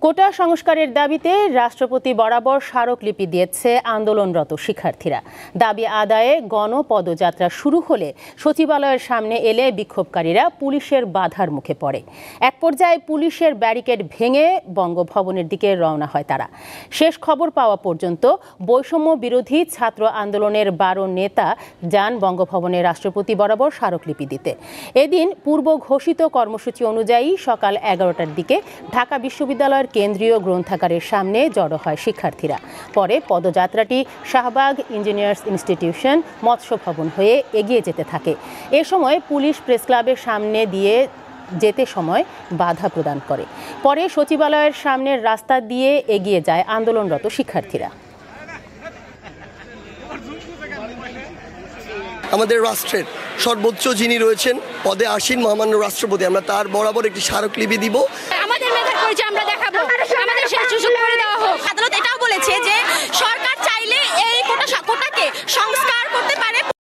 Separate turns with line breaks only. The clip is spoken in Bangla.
কোটা সংস্কারের দাবিতে রাষ্ট্রপতি বরাবর স্মারকলিপি দিয়েছে আন্দোলনরত শিক্ষার্থীরা। দাবি আদায়ে গণপদযাত্রা শুরু হলে সচিবালয়ের সামনে এলে বিক্ষোভকারীরা পুলিশের বাধার মুখে পড়ে। এক পর্যায়ে পুলিশের ব্যারিকেড ভেঙে বঙ্গভবনের দিকে রওনা হয় তারা। শেষ খবর পাওয়া পর্যন্ত বৈষম্য বিরোধী ছাত্র আন্দোলনের 12 নেতা যান বঙ্গভবনে রাষ্ট্রপতি বরাবর স্মারকলিপি দিতে। এদিন পূর্ব ঘোষিত কর্মসূচি অনুযায়ী সকাল 11টার দিকে ঢাকা বিশ্ববিদ্যালয়ের কেন্দ্রীয় গ্রন্থাগারের সামনে জড়ো হয় শিক্ষার্থীরা। পরে পদযাত্রাটি শাহবাগ ইঞ্জিনিয়ার্স ইনস্টিটিউশন মৎস্য ভবন হয়ে এগিয়ে যেতে থাকে। এ সময় পুলিশ প্রেস ক্লাবের সামনে দিয়ে যেতে সময় বাধা প্রদান করে। পরে সচিবালয়ের সামনের রাস্তা দিয়ে এগিয়ে যায় আন্দোলনরত শিক্ষার্থীরা।
আমাদের রাষ্ট্রের সর্বোচ্চ যিনি রয়েছেন পদে আসীন মহামান্য রাষ্ট্রপতি, আমরা তার বরাবর একটি স্মারকলিপি দিব।
আমাদের মেধার পরিচয়